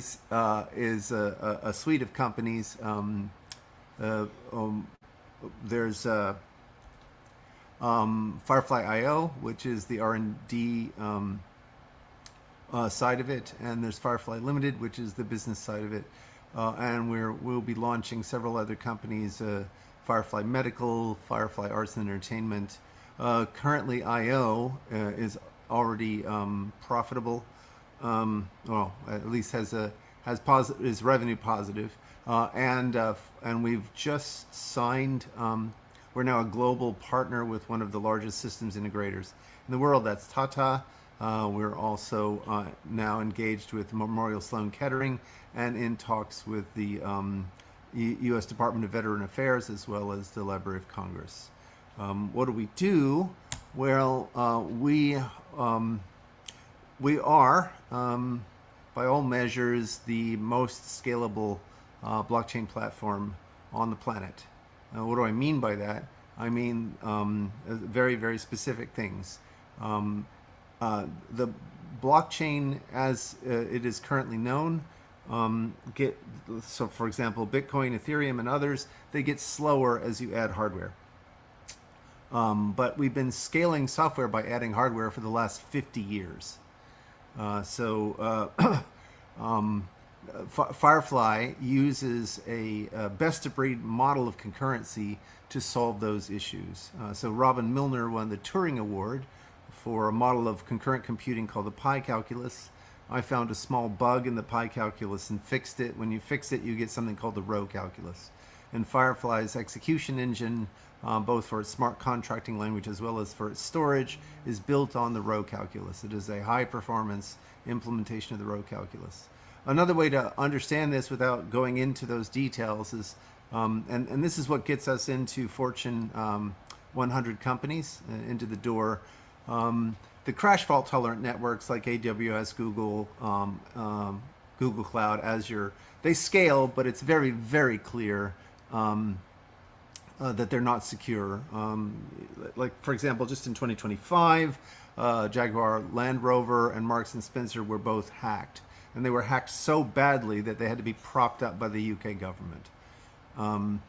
series is a suite of companies. There's Firefly.io, which is the R&D side of it, and there's Firefly Limited, which is the business side of it. And we'll be launching several other companies, Firefly Medical, Firefly Arts and Entertainment. Currently, IO is already profitable. Well, at least is revenue positive, and we've just signed. We're now a global partner with one of the largest systems integrators in the world. That's Tata. We're also now engaged with Memorial Sloan Kettering and in talks with the U.S. Department of Veteran Affairs as well as the Library of Congress. What do we do? Well, we are, by all measures, the most scalable blockchain platform on the planet. What do I mean by that? I mean very, very specific things. The blockchain, as it is currently known, so for example, Bitcoin, Ethereum, and others, they get slower as you add hardware. But we've been scaling software by adding hardware for the last 50 years. Firefly uses a best-of-breed model of concurrency to solve those issues. So Robin Milner won the Turing Award for a model of concurrent computing called the pi calculus. I found a small bug in the pi calculus and fixed it. When you fix it, you get something called the rho calculus. And Firefly's execution engine, both for its smart contracting language as well as for its storage, is built on the rho calculus. It is a high-performance implementation of the rho calculus. Another way to understand this without going into those details is, and this is what gets us into Fortune 100 companies, into the door. The crash fault tolerant networks like AWS, Google, Google Cloud, Azure, they scale, but it's very, very clear that they're not secure. Like, for example, just in 2025, Jaguar Land Rover and Marks and Spencer were both hacked. And they were hacked so badly that they had to be propped up by the UK government. And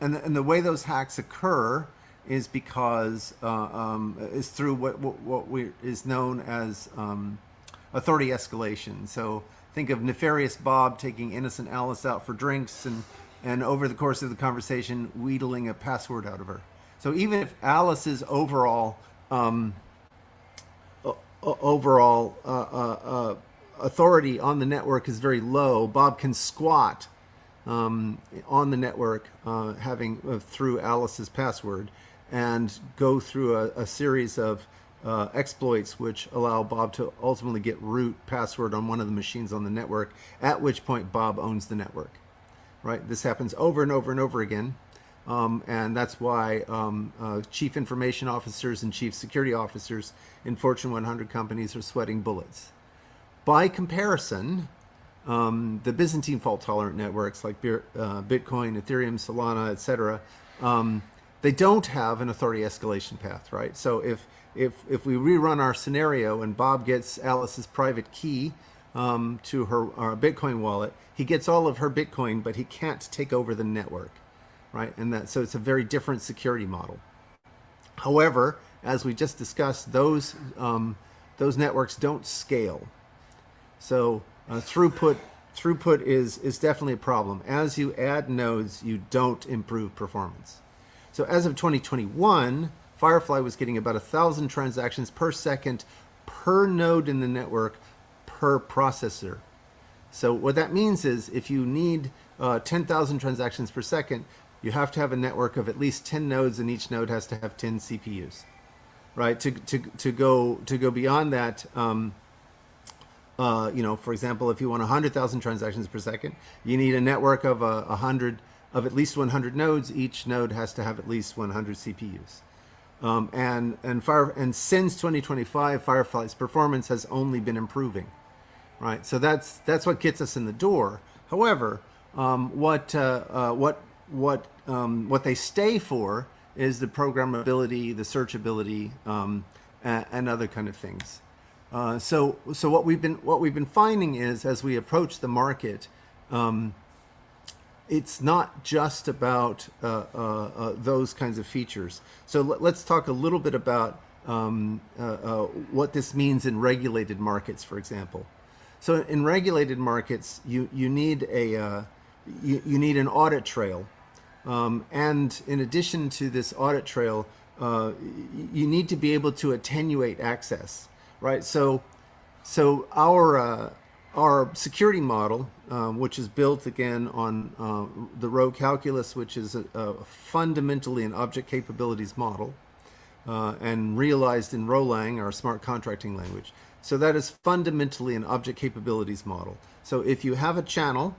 the way those hacks occur is because is through what is known as authority escalation. So think of nefarious Bob taking innocent Alice out for drinks and over the course of the conversation wheedling a password out of her. So even if Alice's overall authority on the network is very low, Bob can squat on the network through Alice's password and go through a series of exploits which allow Bob to ultimately get root password on one of the machines on the network, at which point Bob owns the network. Right? This happens over and over and over again. And that's why chief information officers and chief security officers in Fortune 100 companies are sweating bullets. By comparison, the Byzantine fault-tolerant networks like Bitcoin, Ethereum, Solana, etc., they don't have an authority escalation path, right? So if we rerun our scenario and Bob gets Alice's private key to her Bitcoin wallet, he gets all of her Bitcoin, but he can't take over the network. Right, so it's a very different security model. However, as we just discussed, those networks don't scale. So throughput is definitely a problem. As you add nodes, you don't improve performance. So as of 2021, Firefly was getting about 1,000 transactions per second per node in the network per processor. So what that means is if you need 10,000 transactions per second, you have to have a network of at least 10 nodes, and each node has to have 10 CPUs, right? To go beyond that, for example, if you want 100,000 transactions per second, you need a network of at least 100 nodes. Each node has to have at least 100 CPUs. And since 2025, Firefly's performance has only been improving, right? So that's what gets us in the door. However, what they stay for is the programmability, the searchability, and other kind of things. So what we've been finding is, as we approach the market, it's not just about those kinds of features. So let's talk a little bit about what this means in regulated markets, for example. So in regulated markets, you need you need an audit trail, and in addition to this audit trail, you need to be able to attenuate access, right? So our security model, which is built again on the row calculus, which is fundamentally an object capabilities model, and realized in Rolang, our smart contracting language. So that is fundamentally an object capabilities model. So if you have a channel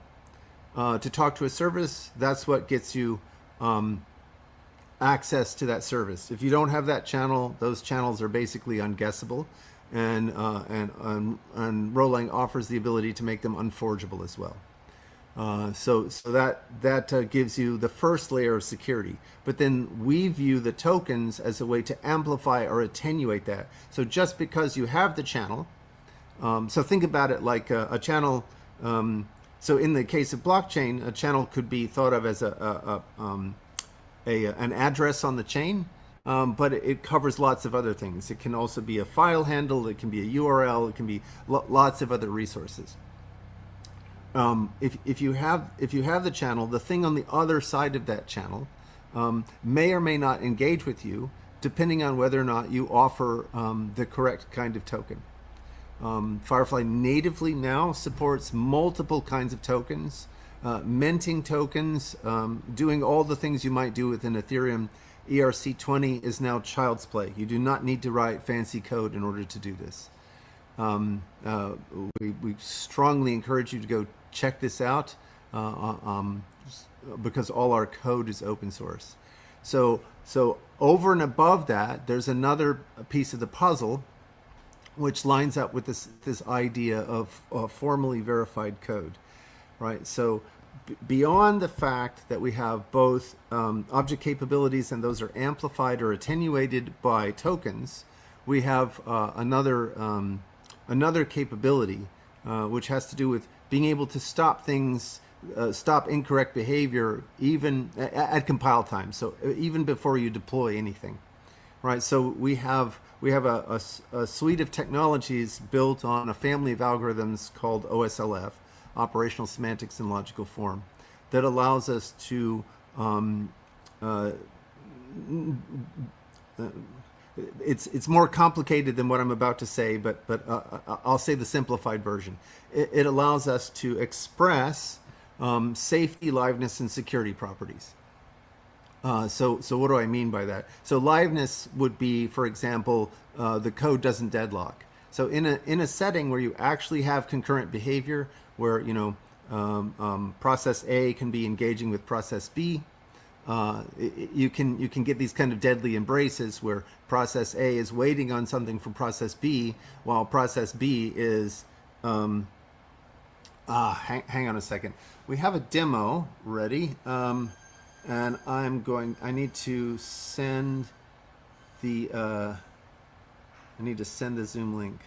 to talk to a service, that's what gets you access to that service. If you don't have that channel, those channels are basically unguessable, and Rolang offers the ability to make them unforgeable as well. So that gives you the first layer of security. But then we view the tokens as a way to amplify or attenuate that. So just because you have the channel, so think about it like a channel. So in the case of blockchain, a channel could be thought of as an address on the chain, but it covers lots of other things. It can also be a file handle. It can be a URL. It can be lots of other resources. If you have the channel, the thing on the other side of that channel may or may not engage with you, depending on whether or not you offer the correct kind of token. Firefly natively now supports multiple kinds of tokens, minting tokens, doing all the things you might do within Ethereum. ERC20 is now child's play. You do not need to write fancy code in order to do this. We strongly encourage you to go check this out because all our code is open source. So over and above that, there's another piece of the puzzle which lines up with this idea of formally verified code, right? So beyond the fact that we have both object capabilities, and those are amplified or attenuated by tokens, we have another capability which has to do with being able to stop things, stop incorrect behavior even at compile time. So even before you deploy anything, right? So we have a suite of technologies built on a family of algorithms called OSLF, Operational Semantics and Logical Form, that allows us to it's more complicated than what I'm about to say, but I'll say the simplified version. It allows us to express safety, liveness, and security properties. So what do I mean by that? So liveness would be, for example, the code doesn't deadlock. So in a setting where you actually have concurrent behavior, where process A can be engaging with process B, you can get these kind of deadly embraces where process A is waiting on something from process B, while process B is hang on a second. We have a demo ready. And I need to send the Zoom link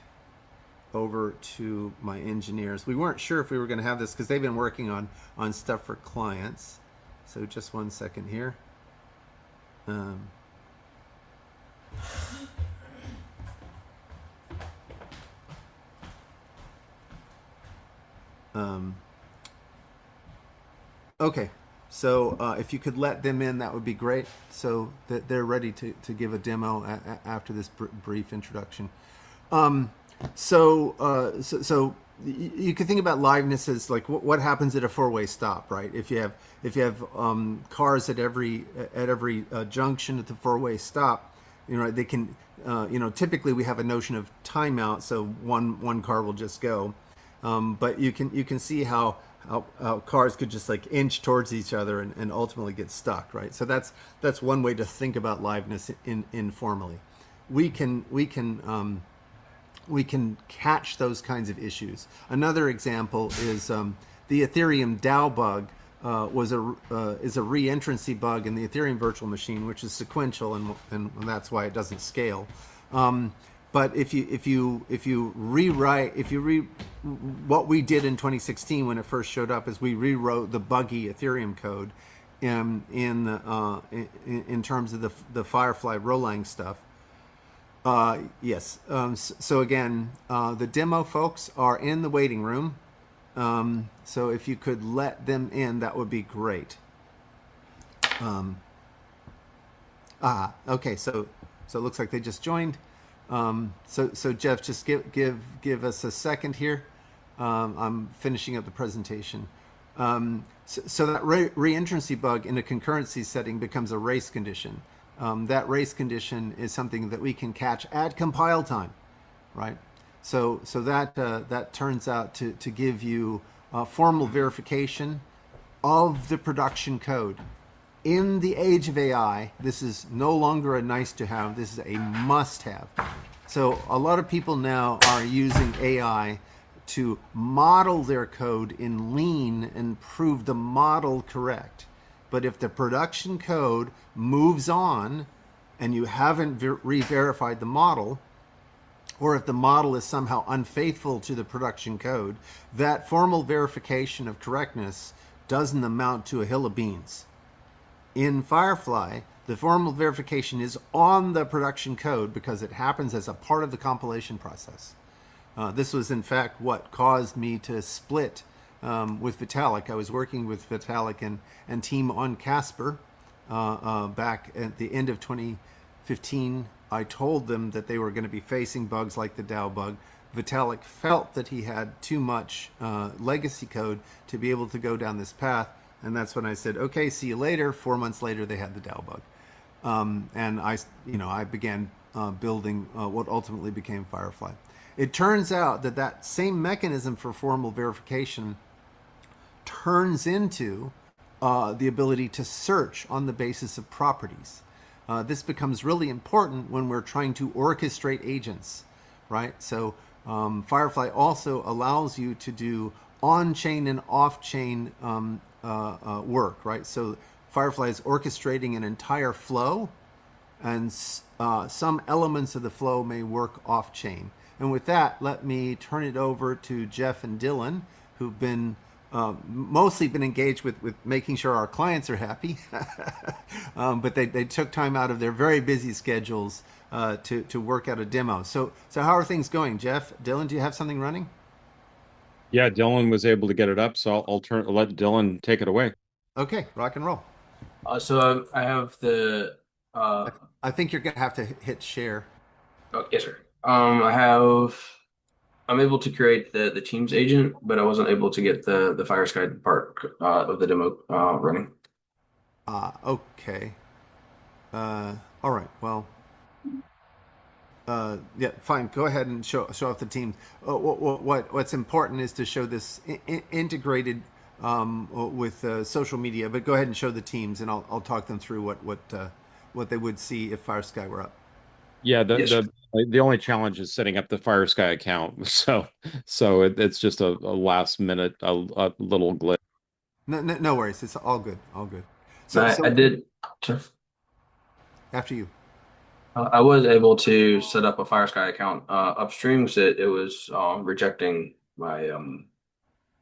over to my engineers. We weren't sure if we were going to have this because they've been working on stuff for clients. So just one second here. Okay. So if you could let them in, that would be great. So that they're ready to give a demo after this brief introduction. So you can think about liveness as like what happens at a four-way stop, right? If you have cars at every junction at the four-way stop, they can typically we have a notion of timeout, so one car will just go, but you can see how cars could just like inch towards each other and ultimately get stuck, right? So that's one way to think about liveness informally. We can catch those kinds of issues. Another example is the Ethereum DAO bug is a re-entrancy bug in the Ethereum virtual machine, which is sequential, and that's why it doesn't scale. But if you rewrite if you re what we did in 2016 when it first showed up is we rewrote the buggy Ethereum code in terms of the Firefly Rolang stuff. Yes. So again, the demo folks are in the waiting room. So if you could let them in, that would be great. Okay. So it looks like they just joined. So Jeff, just give us a second here. I'm finishing up the presentation. So that reentrancy bug in a concurrency setting becomes a race condition. That race condition is something that we can catch at compile time, right? So that turns out to give you formal verification of the production code. In the age of AI, this is no longer a nice to have, this is a must have. So a lot of people now are using AI to model their code in lean and prove the model correct. But if the production code moves on and you haven't re-verified the model, or if the model is somehow unfaithful to the production code, that formal verification of correctness doesn't amount to a hill of beans. In Firefly, the formal verification is on the production code because it happens as a part of the compilation process. This was, in fact, what caused me to split with Vitalik. I was working with Vitalik and team on Casper back at the end of 2015. I told them that they were going to be facing bugs like the DAO bug. Vitalik felt that he had too much legacy code to be able to go down this path. And that's when I said, okay, see you later. 4 months later, they had the DAO bug. And I began building what ultimately became Firefly. It turns out that same mechanism for formal verification turns into the ability to search on the basis of properties. This becomes really important when we're trying to orchestrate agents, right? So Firefly also allows you to do on-chain and off-chain work, right? So Firefly is orchestrating an entire flow, and some elements of the flow may work off-chain. And with that, let me turn it over to Jeff and Dylan, who've been mostly been engaged with making sure our clients are happy, but they took time out of their very busy schedules to work out a demo. So how are things going, Jeff? Dylan, do you have something running? Yeah, Dylan was able to get it up, so I'll let Dylan take it away. Okay, rock and roll. I have the I, uh I think you're gonna have to hit share. oh, yes, sir. I'm able to create the Teams agent, but I wasn't able to get the Fire Sky part of the demo running. Okay. All right. Well, yeah, fine. Go ahead and show off the team. What's important is to show this integrated with social media. But go ahead and show the teams, and I'll talk them through what they would see if Fire Sky were up. Yeah, Yes, sir. the only challenge is setting up the Fire Sky account. It's just a last minute a little glitch. No worries. It's all good. All good. So I so did. Sir. after you. I was able to set up a Fire Sky account upstream, so it was rejecting my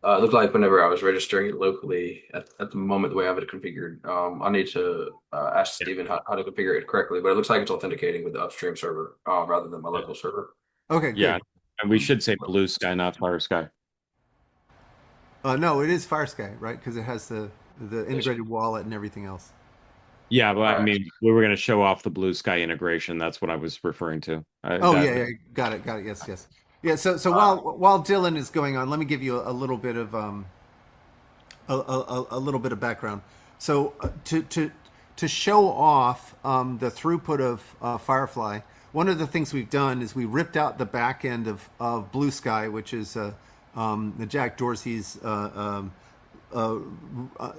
it looked like whenever I was registering it locally at the moment, the way I have it configured, I need to ask Yeah, Steven how to configure it correctly, but it looks like it's authenticating with the upstream server rather than my yeah, local server. Okay, yeah. good. And we should say Blue Sky, not Fire Sky. No, it is Fire Sky, right? Because it has the Yes, sir. integrated wallet and everything else. Yeah, but All I right. mean, we were going to show off the Blue Sky integration. That's what I was referring to. Oh yeah, yeah, got it, got it. Yes, yes, yeah. So Uh, while Dylan is going on, let me give you a little bit of a little bit of background. So to show off the throughput of Firefly, one of the things we've done is we ripped out the back end of Blue Sky, which is the Jack Dorsey's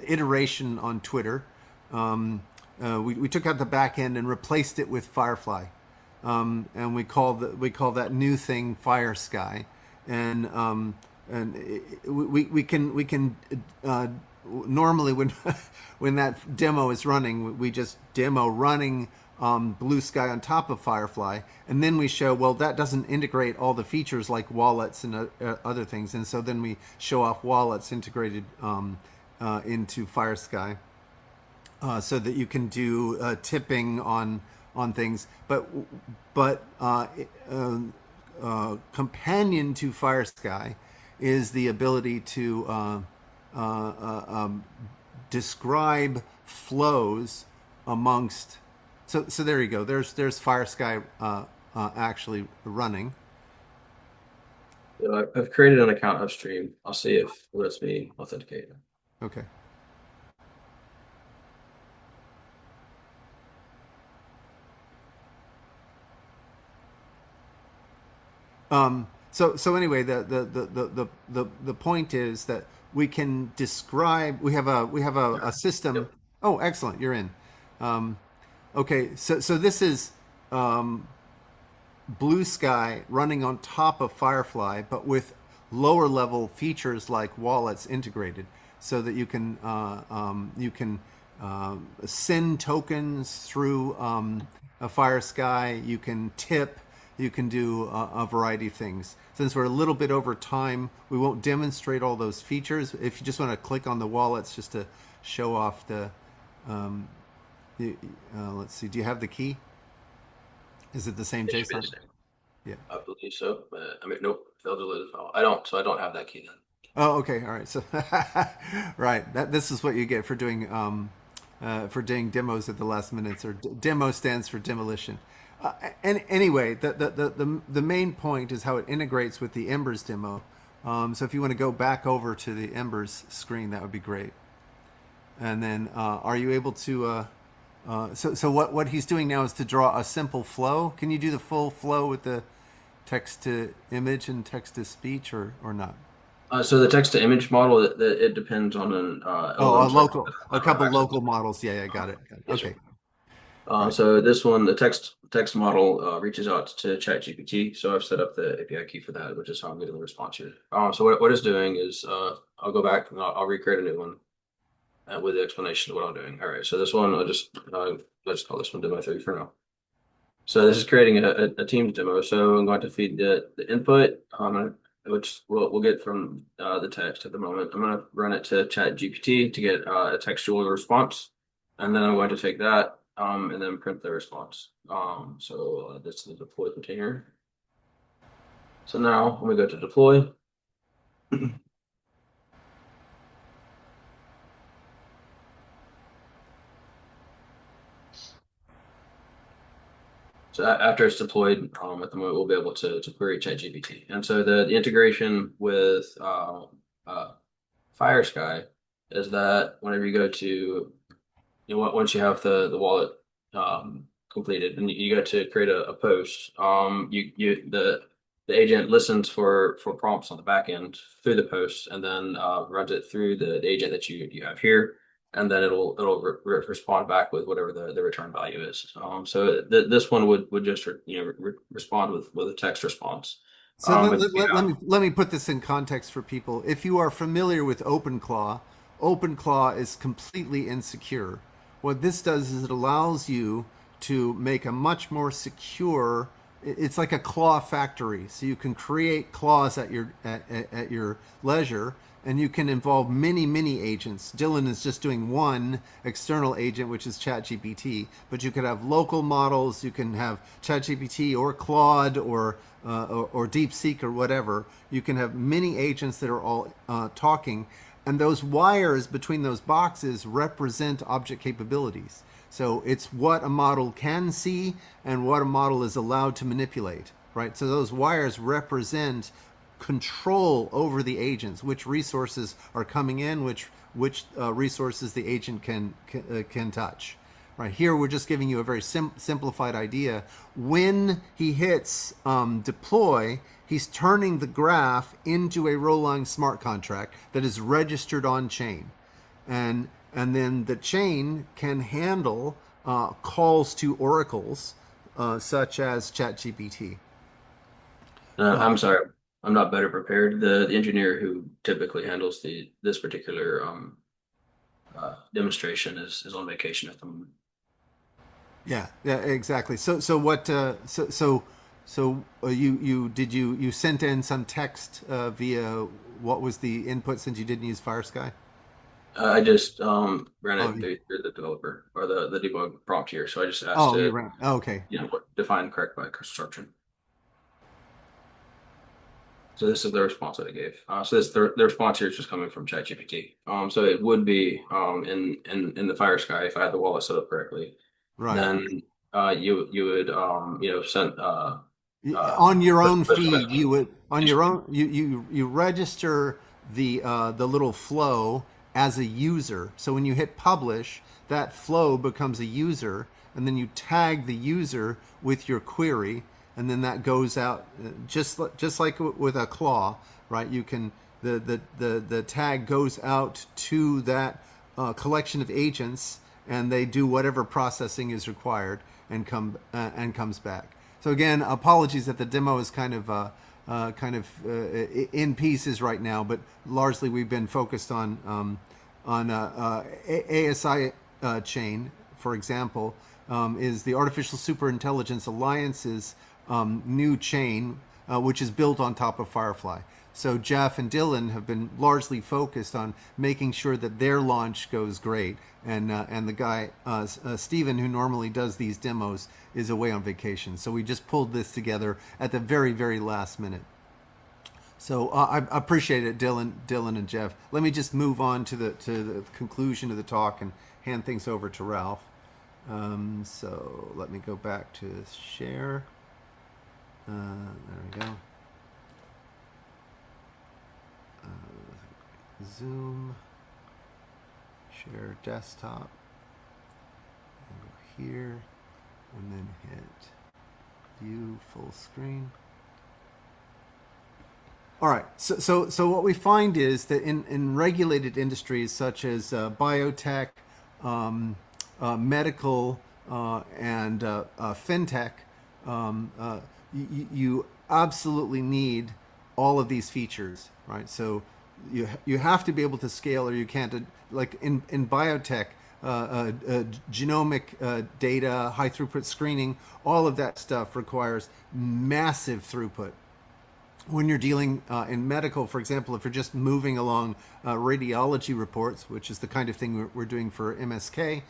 iteration on Twitter. We took out the back end and replaced it with Firefly, and we call that new thing Fire Sky, and we can normally when when that demo is running, we just demo running Blue Sky on top of Firefly, and then we show, well, that doesn't integrate all the features like wallets and other things, and so then we show off wallets integrated into FireSky, so that you can do tipping on things. But companion to FireSky is the ability to describe flows amongst. So there you go. There's FireSky actually running. So I've created an account upstream. I'll see if it lets me authenticate. Okay. So anyway, the point is that we can describe. We have a system. Yep. Oh, excellent! You're in. Okay, so this is Blue Sky running on top of Firefly, but with lower level features like wallets integrated, so that you can send tokens through a FireSky. You can tip. You can do a variety of things. Since we're a little bit over time, we won't demonstrate all those features. If you just want to click on the wallets just to show off um, let's see. Do you have the key? Is it the same It should be the JSON? same. Yeah. I believe so. I mean, nope, failed to load the file. I don't, so I don't have that key then. Oh, okay. All right. So, right. This is what you get for doing demos at the last minutes. Or demo stands for demolition. And anyway, the main point is how it integrates with the Embers demo. So if you want to go back over to the Embers screen, that would be great. And then, are you able to? So what he's doing now is to draw a simple flow. Can you do the full flow with the text to image and text to speech, or not? So the text to image model, it depends on an Oh, LLM server that a I don't have couple access to. local models. Yeah, got it. Yes, sir. Okay, right. So this one, the text model reaches out to ChatGPT. So I've set up the API key for that, which is how I'm getting the response here. So what it's doing is I'll go back and I'll recreate a new one with the explanation of what I'm doing. All right. So this one, let's call this one demo 3 for now. So this is creating a Teams demo. So I'm going to feed the input, which we'll get from the text at the moment. I'm going to run it to ChatGPT to get a textual response, and then I'm going to take that and then print the response. So this is the deploy container. So now when we go to deploy, so after it's deployed, at the moment we'll be able to query ChatGPT. And so the integration with FireSky is that whenever you go to once you have the wallet completed and you go to create a post, the agent listens for prompts on the back end through the post and then runs it through the agent that you have here, and then it'll respond back with whatever the return value is. So this one would just respond with a text response. So Yeah. let me put this in context for people. If you are familiar with OpenClaw, OpenClaw is completely insecure. What this does is it allows you to make a much more secure. It's like a claw factory, so you can create claws at your leisure, and you can involve many agents. Dylan is just doing one external agent, which is ChatGPT, but you could have local models. You can have ChatGPT or Claude or DeepSeek or whatever. You can have many agents that are all talking, and those wires between those boxes represent object capabilities. So it's what a model can see and what a model is allowed to manipulate, right? So those wires represent control over the agents, which resources are coming in, which resources the agent can touch. Right here, we're just giving you a very simplified idea. When he hits deploy, he's turning the graph into a Rolang smart contract that is registered on chain, and then the chain can handle calls to oracles such as ChatGPT. I'm sorry, I'm not better prepared. The engineer who typically handles this particular demonstration is on vacation at the moment. Yeah, yeah, exactly. So what? You sent in some text via what was the input since you didn't use FireSky? I just ran Oh, it through the developer or the debug prompt here. So I just asked oh, you it, ran. Oh, okay, define correct by construction. So this is the response that I gave. So this the response here is just coming from ChatGPT. So it would be in the FireSky if I had the wallet set up correctly. right. Then you would send On your own special feed, message. you would on your own you register the little flow as a user. So when you hit publish, that flow becomes a user, and then you tag the user with your query, and then that goes out just like with a claw, right? You can the tag goes out to that collection of agents, and they do whatever processing is required and comes back. So again, apologies that the demo is in pieces right now, but largely we've been focused on ASI chain, for example, is the Artificial Superintelligence Alliance's new chain, which is built on top of Firefly. So Jeff and Dylan have been largely focused on making sure that their launch goes great, and the guy Steven, who normally does these demos, is away on vacation. So we just pulled this together at the very last minute. So I appreciate it, Dylan and Jeff. Let me just move on to the conclusion of the talk and hand things over to Ralph. So let me go back to share. There we go. Zoom, share desktop, and go here, and then hit view full screen. All right. So what we find is that in regulated industries such as biotech, medical, and fintech, you absolutely need all of these features, right? So you have to be able to scale, or you can't. Like in biotech, genomic data, high throughput screening, all of that stuff requires massive throughput. When you're dealing in medical, for example, if you're just moving along radiology reports, which is the kind of thing we're doing for MSK,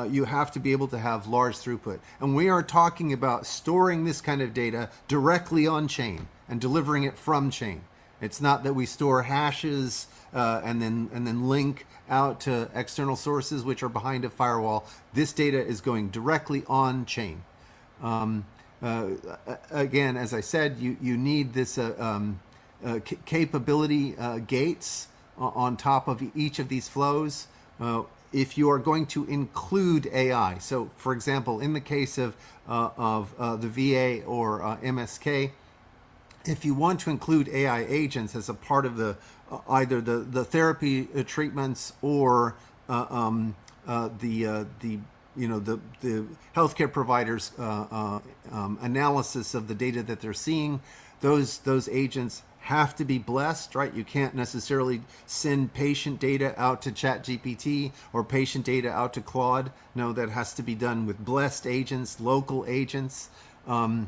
you have to be able to have large throughput. And we are talking about storing this kind of data directly on chain and delivering it from chain. It's not that we store hashes and then link out to external sources which are behind a firewall. This data is going directly on chain. Again, as I said, you need this capability gates on top of each of these flows. If you are going to include AI, so for example, in the case of the VA or MSK, if you want to include AI agents as a part of the either the therapy treatments or the the healthcare providers analysis of the data that they're seeing, those agents have to be blessed, right? You can't necessarily send patient data out to ChatGPT or patient data out to Claude. No, that has to be done with blessed agents, local agents. And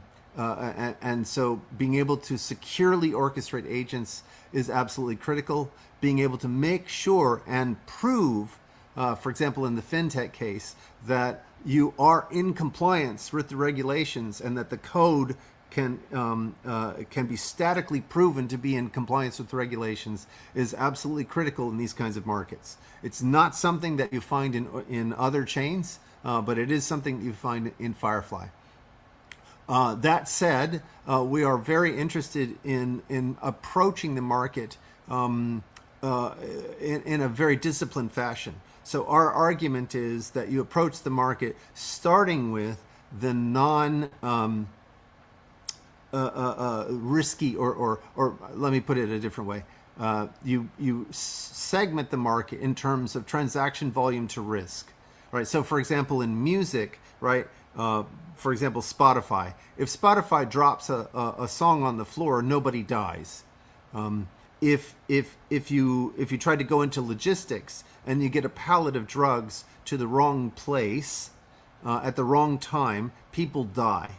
so being able to securely orchestrate agents is absolutely critical. Being able to make sure and prove, for example, in the fintech case, that you are in compliance with the regulations and that the code can be statically proven to be in compliance with the regulations is absolutely critical in these kinds of markets. It's not something that you find in other chains, but it is something that you find in Firefly. That said, we are very interested in approaching the market in a very disciplined fashion. So our argument is that you approach the market starting with the non risky, or let me put it a different way. You segment the market in terms of transaction volume to risk, right? So, for example, in music, right? For example, Spotify. If Spotify drops a song on the floor, nobody dies. If you try to go into logistics and you get a pallet of drugs to the wrong place, at the wrong time, people die.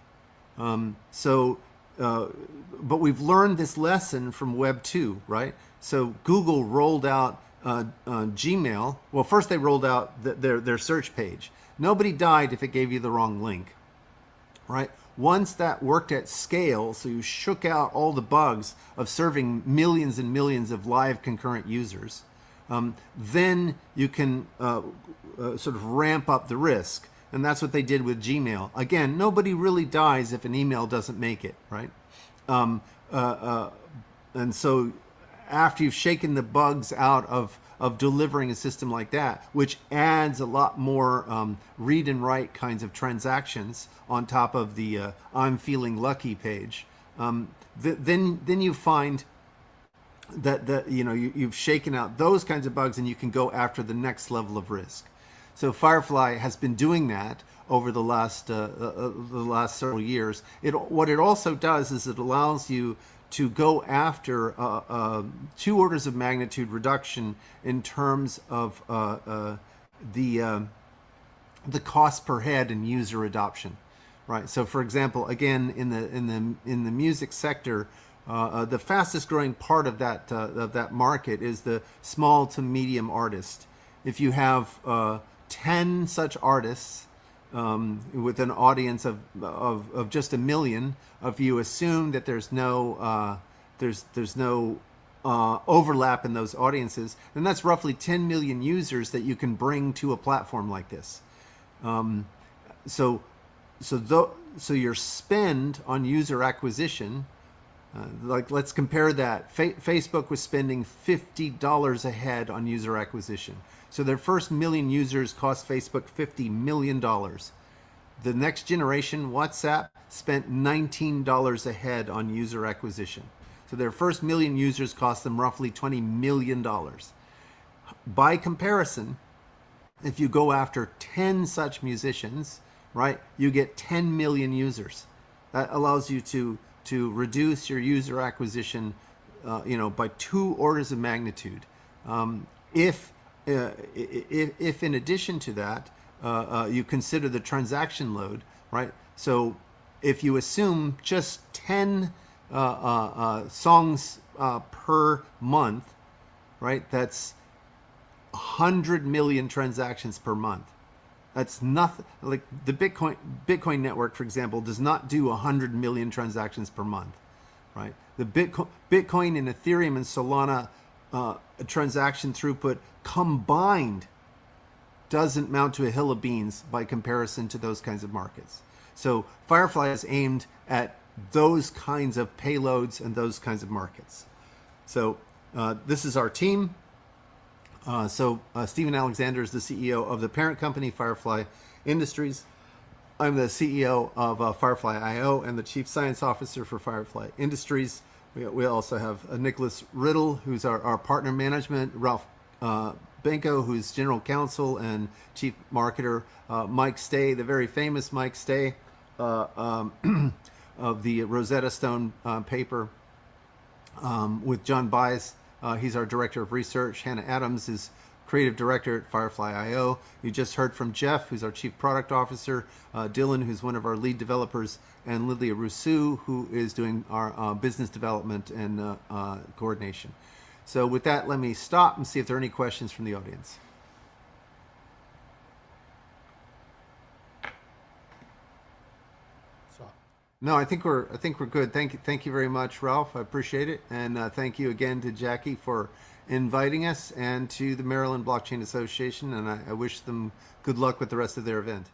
So, but we've learned this lesson from Web 2, right? So Google rolled out Gmail. Well, first they rolled out their search page. Nobody died if it gave you the wrong link, right? Once that worked at scale, so you shook out all the bugs of serving millions and millions of live concurrent users, then you can sort of ramp up the risk. And that's what they did with Gmail. Again, nobody really dies if an email doesn't make it, right? And so after you've shaken the bugs out of delivering a system like that, which adds a lot more read and write kinds of transactions on top of the I'm feeling lucky page, then you find that you've shaken out those kinds of bugs and you can go after the next level of risk. So Firefly has been doing that over the last several years. What it also does is it allows you to go after 2 orders of magnitude reduction in terms of the cost per head and user adoption, right? So, for example, again in the music sector, the fastest growing part of that market is the small to medium artist. If you have 10 such artists with an audience of just 1 million, if you assume that there's no overlap in those audiences, then that's roughly 10 million users that you can bring to a platform like this. So your spend on user acquisition, like let's compare that. Facebook was spending $50 a head on user acquisition. So their first 1 million users cost Facebook $50 million. The next generation, WhatsApp, spent $19 a head on user acquisition. So their first 1 million users cost them roughly $20 million. By comparison, if you go after 10 such musicians, right, you get 10 million users. That allows you to reduce your user acquisition, by 2 orders of magnitude. If in addition to that, you consider the transaction load, right? So if you assume just 10 songs per month, right? That's 100 million transactions per month. That's nothing. Like the Bitcoin network, for example, does not do 100 million transactions per month, right? The Bitcoin and Ethereum and Solana transaction throughput combined doesn't mount to a hill of beans by comparison to those kinds of markets. So Firefly is aimed at those kinds of payloads and those kinds of markets. So this is our team. Stephen Alexander is the CEO of the parent company, Firefly Industries. I'm the CEO of Firefly IO and the Chief Science Officer for Firefly Industries. We also have Nicholas Riddle, who's our partner management, Ralph Benko, who's General Counsel and Chief Marketer, Mike Stay, the very famous Mike Stay of the Rosetta Stone paper, with John Bias. He's our Director of Research. Hannah Adams is Creative Director at Firefly IO. You just heard from Jeff, who's our Chief Product Officer, Dylan, who's one of our lead developers, and Lilia Rousseau, who is doing our business development and coordination. So with that, let me stop and see if there are any questions from the audience. No, I think we're good. Thank you very much, Ralph. I appreciate it, and thank you again to Jackie for inviting us, and to the Maryland Blockchain Association. And I wish them good luck with the rest of their event.